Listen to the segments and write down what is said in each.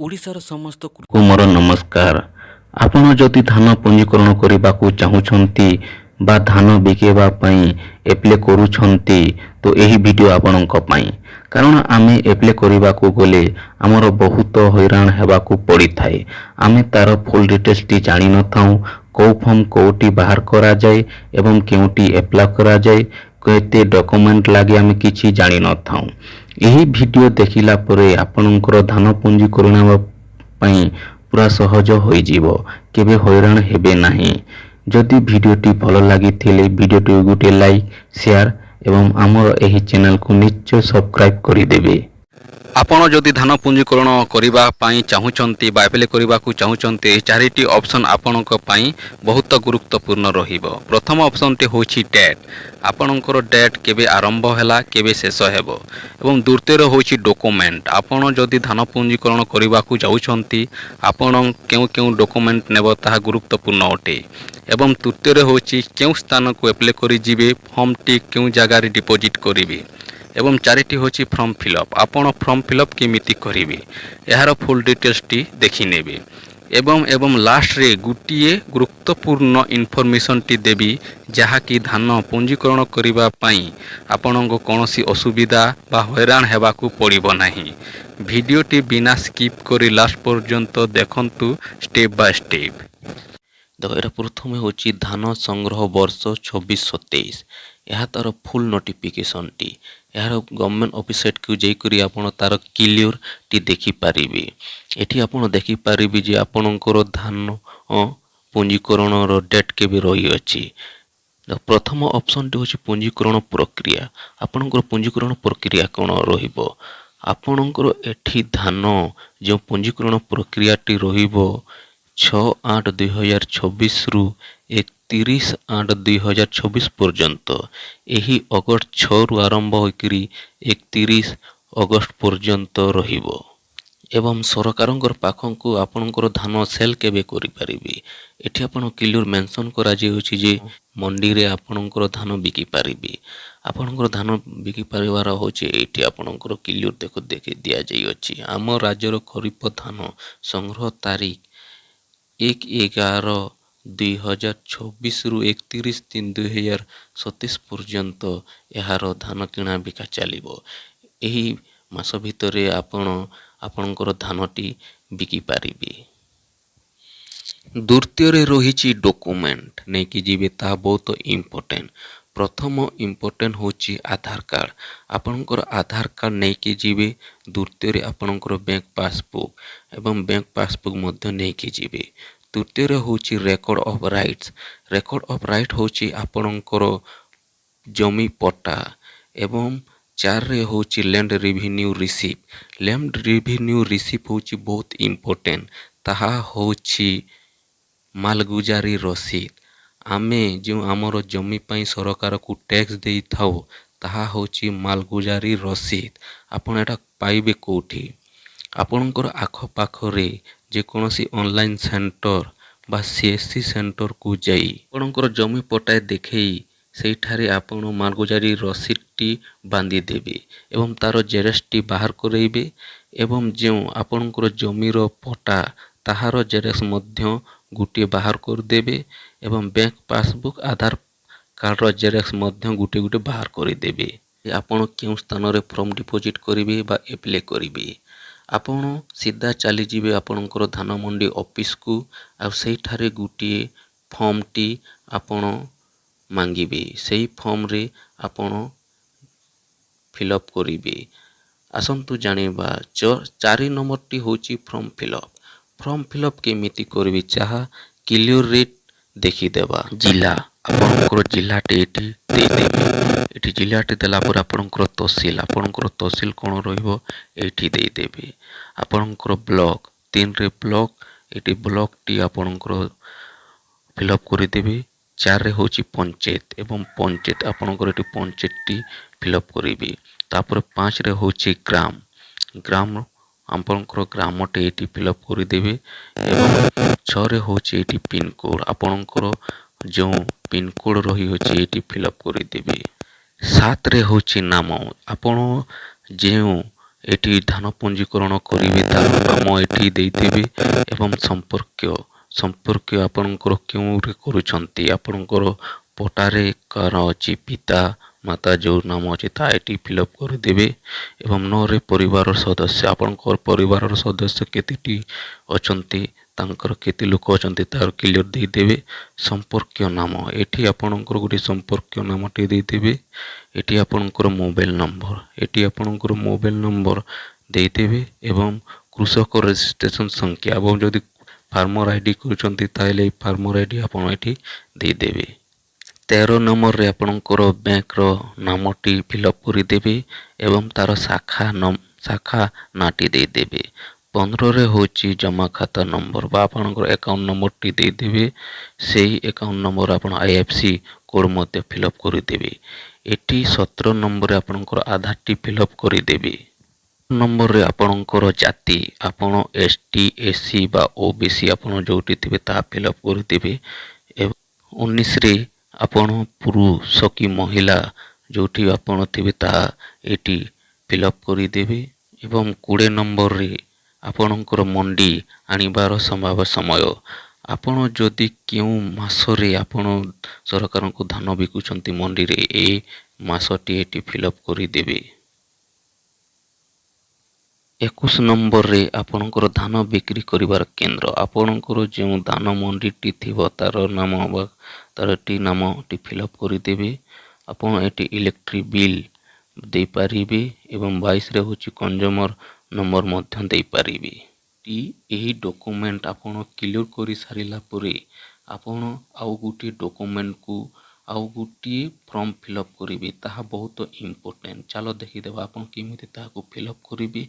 ଓଡ଼ିଶାର ସମସ୍ତ ମୋର ନମସ୍କାର। ଆପଣ ଯଦି ଧାନ ପଞ୍ଜୀକରଣ କରିବାକୁ ଚାହୁଁଛନ୍ତି ବା ଧାନ ବିକିବା ପାଇଁ ଆପ୍ଲାଏ କରୁଛନ୍ତି ତ ଏହି ଭିଡ଼ିଓ ଆପଣଙ୍କ ପାଇଁ। କାରଣ ଆମେ ଆପ୍ଲାଏ କରିବାକୁ ଗଲେ ଆମର ବହୁତ ହଇରାଣ ହେବାକୁ ପଡ଼ିଥାଏ। ଆମେ ତାର ଫୁଲ୍ ଡିଟେଲ୍ସଟି ଜାଣିନଥାଉ। କେଉଁ ଫର୍ମ କେଉଁଠି ବାହାର କରାଯାଏ ଏବଂ କେଉଁଠି ଆପ୍ଲାଏ କରାଯାଏ, କେତେ ଡକୁମେଣ୍ଟ ଲାଗେ ଆମେ କିଛି ଜାଣିନଥାଉ। ଏହି ଭିଡ଼ିଓ ଦେଖିଲା ପରେ ଆପଣଙ୍କର ଧାନ ପଞ୍ଜୀକରଣ ପାଇଁ ପୁରା ସହଜ ହୋଇଯିବ। କେବେ ହଇରାଣ ହେବେ ନାହିଁ। ଯଦି ଭିଡ଼ିଓଟି ଭଲ ଲାଗିଥିଲେ ଭିଡ଼ିଓଟି ଗୋଟିଏ ଲାଇକ୍, ସେୟାର ଏବଂ ଆମର ଏହି ଚ୍ୟାନେଲକୁ ନିଶ୍ଚୟ ସବସ୍କ୍ରାଇବ୍ କରିଦେବେ। ଆପଣ ଯଦି ଧାନ ପଞ୍ଜୀକରଣ କରିବା ପାଇଁ ଚାହୁଁଛନ୍ତି ବା ଆପ୍ଲାଏ କରିବାକୁ ଚାହୁଁଛନ୍ତି, ଏହି ଚାରିଟି ଅପସନ୍ ଆପଣଙ୍କ ପାଇଁ ବହୁତ ଗୁରୁତ୍ୱପୂର୍ଣ୍ଣ ରହିବ। ପ୍ରଥମ ଅପସନ୍ଟି ହେଉଛି ଡେଟ୍। ଆପଣଙ୍କର ଡେଟ୍ କେବେ ଆରମ୍ଭ ହେଲା, କେବେ ଶେଷ ହେବ। ଏବଂ ଦ୍ୱିତୀୟରେ ହେଉଛି ଡକୁମେଣ୍ଟ। ଆପଣ ଯଦି ଧାନ ପଞ୍ଜୀକରଣ କରିବାକୁ ଯାଉଛନ୍ତି, ଆପଣ କେଉଁ କେଉଁ ଡକୁମେଣ୍ଟ ନେବ ତାହା ଗୁରୁତ୍ୱପୂର୍ଣ୍ଣ ଅଟେ। ଏବଂ ତୃତୀୟରେ ହେଉଛି କେଉଁ ସ୍ଥାନକୁ ଆପ୍ଲାଏ କରି ଯିବେ, ଫର୍ମଟି କେଉଁ ଜାଗାରେ ଡିପୋଜିଟ୍ କରିବେ। ଏବଂ ଚାରିଟି ହେଉଛି ଫର୍ମ ଫିଲ୍ଅପ୍। ଆପଣ ଫର୍ମ ଫିଲ୍ଅପ୍ କେମିତି କରିବେ, ଏହାର ଫୁଲ୍ ଡିଟେଲ୍ସଟି ଦେଖିନେବେ। ଏବଂ ଲାଷ୍ଟରେ ଗୋଟିଏ ଗୁରୁତ୍ୱପୂର୍ଣ୍ଣ ଇନଫର୍ମେସନ୍ଟି ଦେବି, ଯାହାକି ଧାନ ପଞ୍ଜୀକରଣ କରିବା ପାଇଁ ଆପଣଙ୍କୁ କୌଣସି ଅସୁବିଧା ବା ହଇରାଣ ହେବାକୁ ପଡ଼ିବ ନାହିଁ। ଭିଡ଼ିଓଟି ବିନା ସ୍କିପ୍ କରି ଲାଷ୍ଟ ପର୍ଯ୍ୟନ୍ତ ଦେଖନ୍ତୁ ଷ୍ଟେପ୍ ବାଇ ଷ୍ଟେପ୍। ଦେଖ, ଏଇଟା ପ୍ରଥମେ ହେଉଛି ଧାନ ସଂଗ୍ରହ ବର୍ଷ 26-27। ଏହା ତା'ର ଫୁଲ୍ ନୋଟିଫିକେସନ୍ଟି। ଏହାର ଗଭର୍ଣ୍ଣମେଣ୍ଟ ୱେବସାଇଟ୍କୁ ଯାଇକରି ଆପଣ ତା'ର କ୍ଲିୟର୍ଟି ଦେଖିପାରିବେ। ଏଠି ଆପଣ ଦେଖିପାରିବେ ଯେ ଆପଣଙ୍କର ଧାନ ପଞ୍ଜୀକରଣର ଡେଟ୍ କେବେ ରହିଅଛି। ପ୍ରଥମ ଅପସନ୍ଟି ହେଉଛି ପଞ୍ଜୀକରଣ ପ୍ରକ୍ରିୟା। ଆପଣଙ୍କର ପଞ୍ଜୀକରଣ ପ୍ରକ୍ରିୟା କ'ଣ ରହିବ? ଆପଣଙ୍କର ଏଠି ଧାନ ଯେଉଁ ପଞ୍ଜୀକରଣ ପ୍ରକ୍ରିୟାଟି ରହିବ 6/8/2026ରୁ 31/8/2026 ପର୍ଯ୍ୟନ୍ତ। ଏହି ଅଗଷ୍ଟ 6ରୁ ଆରମ୍ଭ ହୋଇକରି 31 ଅଗଷ୍ଟ ପର୍ଯ୍ୟନ୍ତ ରହିବ। ଏବଂ ସରକାରଙ୍କର ପାଖକୁ ଆପଣଙ୍କର ଧାନ ସେଲ୍ କେବେ କରିପାରିବେ, ଏଠି ଆପଣ କ୍ଲିୟର୍ ମେନସନ୍ କରାଯାଉଛି ଯେ ମଣ୍ଡିରେ ଆପଣଙ୍କର ଧାନ ବିକିପାରିବେ। ଆପଣଙ୍କର ଧାନ ବିକିପାରିବାର ହେଉଛି ଏଇଠି ଆପଣଙ୍କର କ୍ଲିୟର୍ ଦେଖି ଦିଆଯାଇଅଛି। ଆମ ରାଜ୍ୟର ଖରିଫ ଧାନ ସଂଗ୍ରହ ତାରିଖ 1/11/2026ରୁ 31/3/2027 ପର୍ଯ୍ୟନ୍ତ ଏହାର ଧାନ କିଣା ବିକା ଚାଲିବ। ଏହି ମାସ ଭିତରେ ଆପଣ ଆପଣଙ୍କର ଧାନଟି ବିକିପାରିବେ। ଦ୍ୱିତୀୟରେ ରହିଛି ଡକୁମେଣ୍ଟ ନେଇକି ଯିବେ, ତାହା ବହୁତ ଇମ୍ପୋର୍ଟାଣ୍ଟ। ପ୍ରଥମ ଇମ୍ପୋର୍ଟାଣ୍ଟ ହେଉଛି ଆଧାର କାର୍ଡ଼। ଆପଣଙ୍କର ଆଧାର କାର୍ଡ଼ ନେଇକି ଯିବେ। ଦ୍ୱିତୀୟରେ ଆପଣଙ୍କର ବ୍ୟାଙ୍କ ପାସବୁକ୍ ଏବଂ ବ୍ୟାଙ୍କ ପାସବୁକ୍ ମଧ୍ୟ ନେଇକି ଯିବେ। ତୃତୀୟରେ ହେଉଛି record of rights. Record of right ହେଉଛି ଆପଣଙ୍କର ଜମି ପଟ୍ଟା। ଏବଂ 4ରେ ହେଉଛି land revenue receipt. Land revenue receipt ହେଉଛି ବହୁତ ଇମ୍ପୋର୍ଟାଣ୍ଟ। ତାହା ହେଉଛି ମାଲଗୁଜାରୀ ରସିଦ। ଆମେ ଯେଉଁ ଆମର ଜମି ପାଇଁ ସରକାରକୁ ଟ୍ୟାକ୍ସ ଦେଇଥାଉ, ତାହା ହେଉଛି ମାଲଗୁଜାରୀ ରସିଦ। ଆପଣ ଏଟା ପାଇବେ କେଉଁଠି? ଆପଣଙ୍କର ଆଖପାଖରେ ଯେକୌଣସି ଅନଲାଇନ୍ ସେଣ୍ଟର ବା CSC ସେଣ୍ଟରକୁ ଯାଇ ଆପଣଙ୍କର ଜମି ପଟ୍ଟା ଦେଖାଇ ସେଇଠାରେ ଆପଣ ମାଲଗୁଜାରୀ ରସିଦଟି ବାନ୍ଧି ଦେବେ ଏବଂ ତା'ର ଜେରକ୍ସଟି ବାହାର କରାଇବେ। ଏବଂ ଯେଉଁ ଆପଣଙ୍କର ଜମିର ପଟ୍ଟା, ତାହାର ଜେରକ୍ସ ମଧ୍ୟ ଗୋଟିଏ ବାହାର କରିଦେବେ। ଏବଂ ବ୍ୟାଙ୍କ ପାସବୁକ୍, ଆଧାର କାର୍ଡ଼ର ଜେରକ୍ସ ମଧ୍ୟ ଗୋଟିଏ ବାହାର କରିଦେବେ। ଆପଣ କେଉଁ ସ୍ଥାନରେ ଫର୍ମ ଡିପୋଜିଟ୍ କରିବେ ବା ଆପ୍ଲାଏ କରିବେ, ଆପଣ ସିଧା ଚାଲିଯିବେ ଆପଣଙ୍କର ଧାନ ମଣ୍ଡି ଅଫିସକୁ। ଆଉ ସେଇଠାରେ ଗୋଟିଏ ଫର୍ମଟି ଆପଣ ମାଗିବେ। ସେହି ଫର୍ମରେ ଆପଣ ଫିଲ୍ଅପ୍ କରିବେ। ଆସନ୍ତୁ ଜାଣିବା 4 ନମ୍ବରଟି ହେଉଛି ଫର୍ମ ଫିଲ୍ଅପ୍। ଫର୍ମ ଫିଲ୍ଅପ୍ କେମିତି କରିବେ, ଯାହା କ୍ଲିୟର୍ରେ ଦେଖିଦେବା। ଜିଲ୍ଲା, ଆପଣଙ୍କର ଜିଲ୍ଲାଟି ଏଠି ଦେଇଦେବେ। ଏଠି ଜିଲ୍ଲାଟି ଦେଲା ପରେ ଆପଣଙ୍କର ତହସିଲ କ'ଣ ରହିବ ଏଇଠି ଦେଇଦେବେ। ଆପଣଙ୍କର ବ୍ଲକ, 3ରେ ବ୍ଲକ, ଏଠି ବ୍ଲକଟି ଆପଣଙ୍କର ଫିଲ୍ଅପ୍ କରିଦେବେ। 4ରେ ହେଉଛି ପଞ୍ଚାୟତ ଏବଂ ପଞ୍ଚାୟତ, ଆପଣଙ୍କର ଏଠି ପଞ୍ଚାୟତଟି ଫିଲ୍ଅପ୍ କରିବେ। ତାପରେ 5ରେ ହେଉଛି ଗ୍ରାମ, ଆପଣଙ୍କର ଗ୍ରାମଟି ଏଠି ଫିଲ୍ଅପ୍ କରିଦେବେ। ଏବଂ 6ରେ ହେଉଛି ଏଠି ପିନକୋଡ଼, ଆପଣଙ୍କର ଯେଉଁ ପିନକୋଡ଼ ରହିଅଛି ଏଠି ଫିଲ୍ଅପ୍ କରିଦେବେ। 7ରେ ହେଉଛି ନାମ, ଆପଣ ଯେଉଁ ଏଠି ଧାନ ପଞ୍ଜୀକରଣ କରିବେ ତାର ନାମ ଏଠି ଦେଇଦେବେ ଏବଂ ସମ୍ପର୍କୀୟ ଆପଣଙ୍କର କେଉଁଠି କରୁଛନ୍ତି ଆପଣଙ୍କର ପଟାରେ କାହାର ଅଛି ପିତା ମାତା ଯେଉଁ ନାମ ଅଛି ତାହା ଏଠି ଫିଲ୍ଅପ୍ କରିଦେବେ ଏବଂ ନରେ ପରିବାର ସଦସ୍ୟ ଆପଣଙ୍କର ପରିବାରର ସଦସ୍ୟ କେତେଟି ଅଛନ୍ତି ତାଙ୍କର କେତେ ଲୋକ ଅଛନ୍ତି ତାର କ୍ଲିୟର ଦେଇଦେବେ। ସମ୍ପର୍କୀୟ ନାମ ଏଠି ଆପଣଙ୍କର ଗୋଟେ ସମ୍ପର୍କୀୟ ନାମଟି ଦେଇଦେବେ। ଏଠି ଆପଣଙ୍କର ମୋବାଇଲ ନମ୍ବର ଦେଇଦେବେ ଏବଂ କୃଷକ ରେଜିଷ୍ଟ୍ରେସନ ସଂଖ୍ୟା ଏବଂ ଯଦି ଫାର୍ମର ଆଇଡି କରୁଛନ୍ତି ତାହେଲେ ଏଇ ଫାର୍ମର ଆଇଡି ଆପଣ ଏଠି ଦେଇଦେବେ। 13 ନମ୍ବରରେ ଆପଣଙ୍କର ବ୍ୟାଙ୍କର ନାମଟି ଫିଲ୍ଅପ୍ କରିଦେବେ ଏବଂ ତାର ଶାଖା ନାଁଟି ଦେଇଦେବେ। 15ରେ ହେଉଛି ଜମା ଖାତା ନମ୍ବର ବା ଆପଣଙ୍କର ଆକାଉଣ୍ଟ ନମ୍ବରଟି ଦେଇଦେବେ। ସେଇ ଆକାଉଣ୍ଟ ନମ୍ବର ଆପଣ IFSC କୋଡ଼ ମଧ୍ୟ ଫିଲ୍ଅପ୍ କରିଦେବେ। ଏଠି 17 ନମ୍ବରରେ ଆପଣଙ୍କର ଆଧାରଟି ଫିଲ୍ଅପ୍ କରିଦେବେ। ନମ୍ବରରେ ଆପଣଙ୍କର ଜାତି ଆପଣ ST SC ବା OBC ଆପଣ ଯେଉଁଠି ଥିବେ ତାହା ଫିଲ୍ଅପ୍ କରିଦେବେ। ଏବଂ 19ରେ ଆପଣ ପୁରୁଷ କି ମହିଳା ଯେଉଁଠି ଆପଣ ଥିବେ ତାହା ଏଠି ଫିଲ୍ଅପ୍ କରିଦେବେ ଏବଂ 20 ନମ୍ବରରେ ଆପଣଙ୍କର ମଣ୍ଡି ଆଣିବାର ସମୟ ଆପଣ ଯଦି କେଉଁ ମାସରେ ଆପଣ ସରକାରଙ୍କୁ ଧାନ ବିକୁଛନ୍ତି ମଣ୍ଡିରେ ଏ ମାସଟି ଏଠି ଫିଲ୍ଅପ୍ କରିଦେବେ। 21 ନମ୍ବରରେ ଆପଣଙ୍କର ଧାନ ବିକ୍ରି କରିବାର କେନ୍ଦ୍ର ଆପଣଙ୍କର ଯେଉଁ ଧାନ ମଣ୍ଡିଟି ଥିବ ତାର ନାମ ବା ତାର ନାମଟି ଫିଲ୍ଅପ୍ କରିଦେବେ। ଆପଣ ଏଠି ଇଲେକ୍ଟ୍ରିକ୍ ବିଲ୍ ଦେଇପାରିବେ ଏବଂ 22ରେ ହେଉଛି କଞ୍ଜୁମର ନମ୍ବର ମଧ୍ୟ ଦେଇପାରିବେ। ଏହି ଡକୁମେଣ୍ଟ ଆପଣ କ୍ଲିୟର କରିସାରିଲା ପରେ ଆପଣ ଆଉ ଗୋଟିଏ ଡକୁମେଣ୍ଟକୁ ଆଉ ଗୋଟିଏ ଫର୍ମ ଫିଲ୍ଅପ୍ କରିବେ ତାହା ବହୁତ ଇମ୍ପୋର୍ଟାଣ୍ଟ। ଚାଲ ଦେଖିଦେବା ଆପଣ କେମିତି ତାହାକୁ ଫିଲ୍ଅପ୍ କରିବେ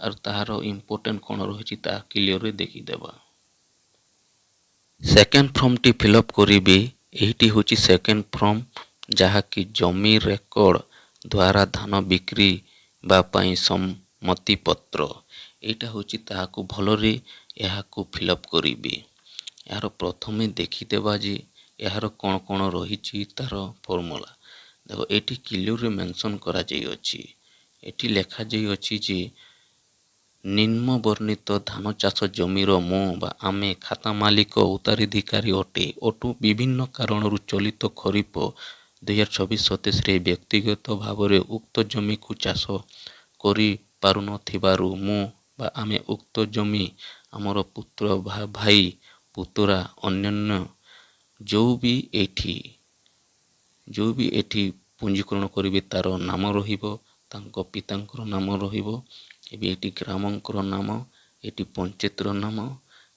ଆଉ ତାହାର ଇମ୍ପୋର୍ଟାଣ୍ଟ କ'ଣ ରହିଛି ତାହା କ୍ଲିୟରରେ ଦେଖିଦେବା। ସେକେଣ୍ଡ ଫର୍ମଟି ଫିଲ୍ଅପ୍ କରିବେ। ଏହିଟି ହେଉଛି ସେକେଣ୍ଡ ଫର୍ମ ଯାହାକି ଜମି ରେକର୍ଡ ଦ୍ୱାରା ଧାନ ବିକ୍ରି ବା ପାଇଁ ସମ୍ମତି ପତ୍ର। ଏଇଟା ହେଉଛି ତାହାକୁ ଭଲରେ ଏହାକୁ ଫିଲ୍ଅପ୍ କରିବେ। ଏହାର ପ୍ରଥମେ ଦେଖିଦେବା ଯେ ଏହାର କ'ଣ କ'ଣ ରହିଛି ତାର ଫର୍ମୁଲା। ଦେଖ ଏଠି କ୍ଲିୟରରେ ମେନସନ୍ କରାଯାଇଅଛି। ଏଠି ଲେଖାଯାଇଅଛି ଯେ ନିମ୍ନ ବର୍ଣ୍ଣିତ ଧାନ ଚାଷ ଜମିର ମୁଁ ବା ଆମେ ଖାତା ମାଲିକ ଉତ୍ତରାଧିକାରୀ ଅଟୁ ବିଭିନ୍ନ କାରଣରୁ ଚଳିତ ଖରିଫ 2026-27ରେ ବ୍ୟକ୍ତିଗତ ଭାବରେ ଉକ୍ତ ଜମିକୁ ଚାଷ କରିପାରୁନଥିବାରୁ ମୁଁ ବା ଆମେ ଉକ୍ତ ଜମି ଆମର ପୁତ୍ର ଭାଇ ପୁତୁରା ଅନ୍ୟାନ୍ୟ ଯେଉଁ ବି ଏଠି ପଞ୍ଜୀକରଣ କରିବେ ତାର ନାମ ରହିବ ତାଙ୍କ ପିତାଙ୍କର ନାମ ରହିବ। ଏବେ ଏଠି ଗ୍ରାମଙ୍କର ନାମ ଏଠି ପଞ୍ଚାୟତର ନାମ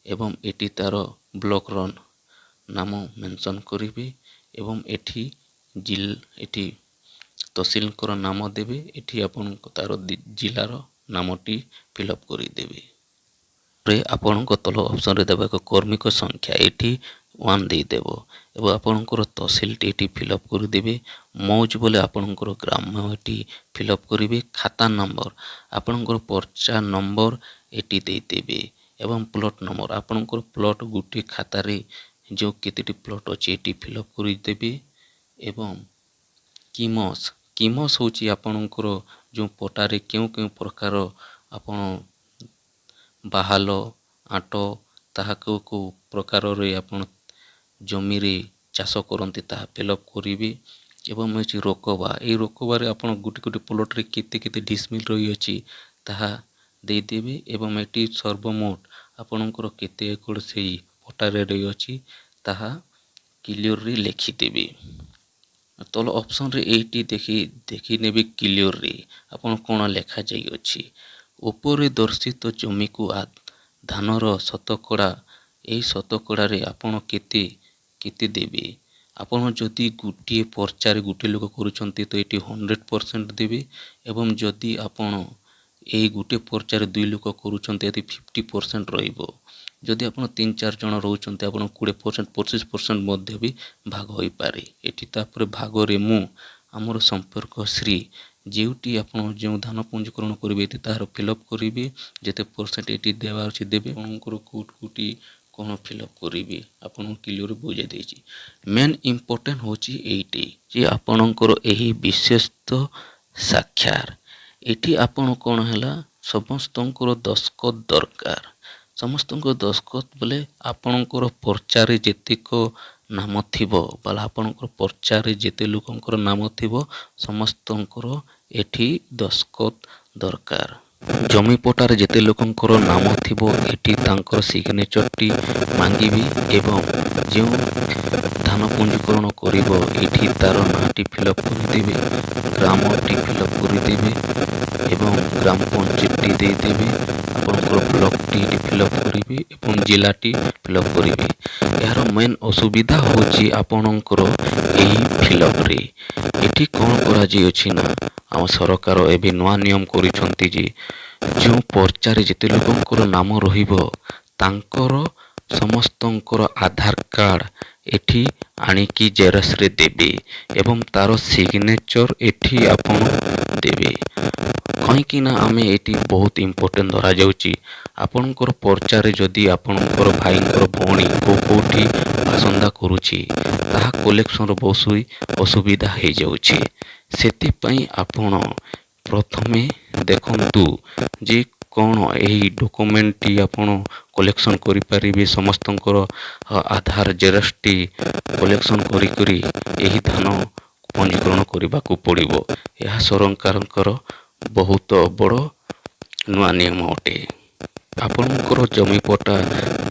ଏବଂ ଏଠି ତାର ବ୍ଲକର ନାମ ମେନସନ୍ କରିବେ ଏବଂ ଏଠି ତହସିଲଙ୍କର ନାମ ଦେବେ। ଏଠି ଆପଣଙ୍କ ତାର ଜିଲ୍ଲାର ନାମଟି ଫିଲ୍ଅପ୍ କରିଦେବେ। ଆପଣଙ୍କ ତଳ ଅପସନରେ ଦେବା ଏକ କର୍ମୀଙ୍କ ସଂଖ୍ୟା ଏଠି 1 ଦେଇଦେବ ଏବଂ ଆପଣଙ୍କର ତହସିଲଟି ଏଠି ଫିଲ୍ଅପ୍ କରିଦେବେ। ମୌଜ ବୋଲେ ଆପଣଙ୍କର ଗ୍ରାମ ଏଠି ଫିଲ୍ଅପ୍ କରିବେ। ଖାତା ନମ୍ବର ଆପଣଙ୍କର ପର୍ଚା ନମ୍ବର ଏଠି ଦେଇଦେବେ ଏବଂ ପ୍ଲଟ ନମ୍ବର ଆପଣଙ୍କର ପ୍ଲଟ ଗୋଟିଏ ଖାତାରେ ଯେଉଁ କେତେଟି ପ୍ଲଟ ଅଛି ଏଠି ଫିଲ୍ଅପ୍ କରିଦେବେ ଏବଂ କିମସ୍ ହେଉଛି ଆପଣଙ୍କର ଯେଉଁ ପଟାରେ କେଉଁ ପ୍ରକାର ଆପଣ ବାହାଲ ଆଣ୍ଟ ତାହା କେଉଁ ପ୍ରକାରରେ ଆପଣ ଜମିରେ ଚାଷ କରନ୍ତି ତାହା ଫିଲ୍ଅପ୍ କରିବେ ଏବଂ ହେଉଛି ରକବା। ଏହି ରକବାରେ ଆପଣ ଗୋଟେ ପ୍ଲଟରେ କେତେ ଡିସମିଲ୍ ରହିଅଛି ତାହା ଦେଇଦେବେ ଏବଂ ଏଠି ସର୍ବମୋଟ ଆପଣଙ୍କର କେତେ ଏକର ସେଇ ପଟାରେ ରହିଅଛି ତାହା କ୍ଲିୟରରେ ଲେଖିଦେବେ। ତଳ ଅପସନରେ ଏଇଠି ଦେଖିନେବେ କ୍ଲିୟରରେ ଆପଣ କ'ଣ ଲେଖାଯାଇଅଛି। ଉପରେ ଦର୍ଶିତ ଜମିକୁ ଧାନର ଶତକଡ଼ା ଏହି ଶତକଡ଼ାରେ ଆପଣ କେତେ ଦେବେ। ଆପଣ ଯଦି ଗୋଟିଏ ପର୍ଚାରେ ଗୋଟିଏ ଲୋକ କରୁଛନ୍ତି ତ ଏଠି 100% ଦେବେ ଏବଂ ଯଦି ଆପଣ ଏହି ଗୋଟିଏ ପର୍ଚାରେ 2 ଲୋକ କରୁଛନ୍ତି ଏଠି 50% ରହିବ। ଯଦି ଆପଣ 3-4 ଜଣ ରହୁଛନ୍ତି ଆପଣ 20% 25% ମଧ୍ୟ ବି ଭାଗ ହୋଇପାରେ। ଏଠି ତାପରେ ଭାଗରେ ମୁଁ ଆମର ସମ୍ପର୍କ ଶ୍ରୀ ଯେଉଁଠି ଆପଣ ଯେଉଁ ଧାନ ପଞ୍ଜୀକରଣ କରିବେ ଏଠି ତାହାର ଫିଲ୍ଅପ୍ କରିବେ ଯେତେ ପରସେଣ୍ଟ ଏଠି ଦେବାର ଅଛି ଦେବେ ଆପଣଙ୍କର କୋଉଠି କ'ଣ ଫିଲ୍ଅପ୍ କରିବେ ଆପଣଙ୍କୁ କ୍ଲିୟର ବୁଝାଇ ଦେଇଛି। ମେନ୍ ଇମ୍ପୋର୍ଟାଣ୍ଟ ହେଉଛି ଏଇଟି ଯେ ଆପଣଙ୍କର ଏହି ବିଶ୍ୱସ୍ତ ସାକ୍ଷର ଏଠି ଆପଣ କ'ଣ ହେଲା ସମସ୍ତଙ୍କର ଦସ୍ତଖତ ଦରକାର। ସମସ୍ତଙ୍କ ଦସ୍ତଖତ ବୋଲେ ଆପଣଙ୍କର ପର୍ଚାରେ ଯେତିକ ନାମ ଥିବ ବୋଲେ ଆପଣଙ୍କର ପର୍ଚାରେ ଯେତେ ଲୋକଙ୍କର ନାମ ଥିବ ସମସ୍ତଙ୍କର ଏଠି ଦସ୍ତଖତ ଦରକାର। ଜମିପଟାରେ ଯେତେ ଲୋକଙ୍କର ନାମ ଥିବ ଏଠି ତାଙ୍କର ସିଗ୍ନେଚରଟି ମାଗିବି ଏବଂ ଯେଉଁ ଧାନ ପଞ୍ଜୀକରଣ କରିବ ଏଠି ତାର ନାଁଟି ଫିଲ୍ଅପ୍ କରିଦେବେ, ଗ୍ରାମଟି ଫିଲ୍ଅପ୍ କରିଦେବେ ଏବଂ ଗ୍ରାମ ପଞ୍ଚାୟତଟି ଦେଇଦେବେ। ଆପଣଙ୍କର ବ୍ଲକଟି ଫିଲ୍ଅପ୍ କରିବେ ଏବଂ ଜିଲ୍ଲାଟି ଫିଲ୍ଅପ୍ କରିବେ। ଏହାର ମେନ୍ ଅସୁବିଧା ହେଉଛି ଆପଣଙ୍କର ଏହି ଫିଲ୍ଅପ୍ରେ। ଏଠି କ'ଣ କରାଯାଇଅଛି ନା ଆମ ସରକାର ଏବେ ନୂଆ ନିୟମ କରିଛନ୍ତି ଯେ ଯେଉଁ ପର୍ଚାରେ ଯେତେ ଲୋକଙ୍କର ନାମ ରହିବ ତାଙ୍କର ସମସ୍ତଙ୍କର ଆଧାର କାର୍ଡ଼ ଏଠି ଆଣିକି ଜେରକ୍ସରେ ଦେବେ ଏବଂ ତାର ସିଗ୍ନେଚର ଏଠି ଆପଣ ଦେବେ। କାହିଁକି ନା ଆମେ ଏଠି ବହୁତ ଇମ୍ପୋର୍ଟାଣ୍ଟ ଧରାଯାଉଛି। ଆପଣଙ୍କର ପର୍ଚାରେ ଯଦି ଆପଣଙ୍କର ଭାଇଙ୍କର ଭଉଣୀ କେଉଁଠି ବାସନ୍ଦ କରୁଛି ତାହା କଲେକ୍ସନର ବହୁତ ଅସୁବିଧା ହେଇଯାଉଛି। ସେଥିପାଇଁ ଆପଣ ପ୍ରଥମେ ଦେଖନ୍ତୁ ଯେ କ'ଣ ଏହି ଡକୁମେଣ୍ଟଟି ଆପଣ କଲେକ୍ସନ କରିପାରିବେ। ସମସ୍ତଙ୍କର ଆଧାର ଜେରକ୍ସଟି କଲେକ୍ସନ କରି ଏହି ଧାନ ପଞ୍ଜୀକରଣ କରିବାକୁ ପଡ଼ିବ। ଏହା ସରକାରଙ୍କର ବହୁତ ବଡ଼ ନୂଆ ନିୟମ ଅଟେ। ଆପଣଙ୍କର ଜମିପଟା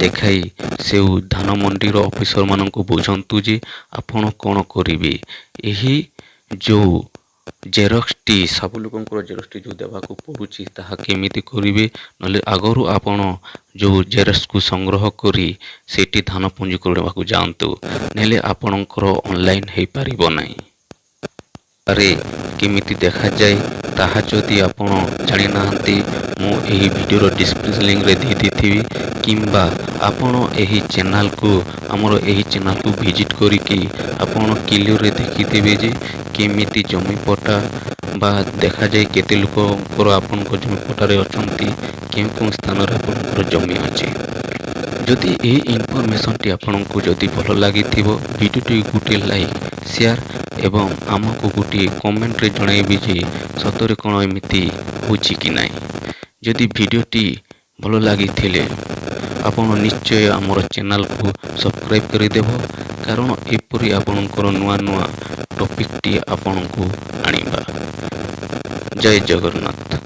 ଦେଖାଇ ସେଉ ଧାନ ମଣ୍ଡିର ଅଫିସରମାନଙ୍କୁ ବୁଝନ୍ତୁ ଯେ ଆପଣ କ'ଣ କରିବେ। ଏହି ଯେଉଁ ଜେରକ୍ସଟି ସବୁ ଲୋକଙ୍କର ଜେରକ୍ସଟି ଯେଉଁ ଦେବାକୁ ପଡ଼ୁଛି ତାହା କେମିତି କରିବେ, ନହେଲେ ଆଗରୁ ଆପଣ ଯେଉଁ ଜେରକ୍ସକୁ ସଂଗ୍ରହ କରି ସେଇଠି ଧାନ ପଞ୍ଜୀକରଣକୁ ଯାଆନ୍ତୁ, ନହେଲେ ଆପଣଙ୍କର ଅନଲାଇନ୍ ହେଇପାରିବ ନାହିଁ। ଆରେ କେମିତି ଦେଖାଯାଏ ତାହା ଯଦି ଆପଣ ଜାଣିନାହାନ୍ତି ମୁଁ ଏହି ଭିଡ଼ିଓର ଡିସ୍କ୍ରିପସନ୍ ଲିଙ୍କରେ ଦେଇଥିବି କିମ୍ବା ଆପଣ ଏହି ଚ୍ୟାନେଲକୁ ଆମର ଏହି ଚ୍ୟାନେଲକୁ ଭିଜିଟ୍ କରିକି ଆପଣ କ୍ଲିଅରରେ ଦେଖିଥିବେ ଯେ କେମିତି ଜମିପଟା ବା ଦେଖାଯାଏ କେତେ ଲୋକଙ୍କର ଆପଣଙ୍କ ଜମିପଟାରେ ଅଛନ୍ତି, କେଉଁ କେଉଁ ସ୍ଥାନରେ ଆପଣଙ୍କର ଜମି ଅଛି। ଯଦି ଏହି ଇନଫର୍ମେସନ୍ଟି ଆପଣଙ୍କୁ ଯଦି ଭଲ ଲାଗିଥିବ ଭିଡ଼ିଓଟି ଗୋଟିଏ ଲାଇକ୍, ସେୟାର ଏବଂ ଆମକୁ ଗୋଟିଏ କମେଣ୍ଟରେ ଜଣାଇବେ ଯେ ସତରେ କ'ଣ ଏମିତି ହେଉଛି କି ନାହିଁ। ଯଦି ଭିଡ଼ିଓଟି ଭଲ ଲାଗିଥିଲେ ଆପଣ ନିଶ୍ଚୟ ଆମର ଚ୍ୟାନେଲକୁ ସବସ୍କ୍ରାଇବ୍ କରିଦେବ, କାରଣ ଏପରି ଆପଣଙ୍କର ନୂଆ ନୂଆ ଟପିକଟି ଆପଣଙ୍କୁ ଆଣିବା। ଜୟ ଜଗନ୍ନାଥ।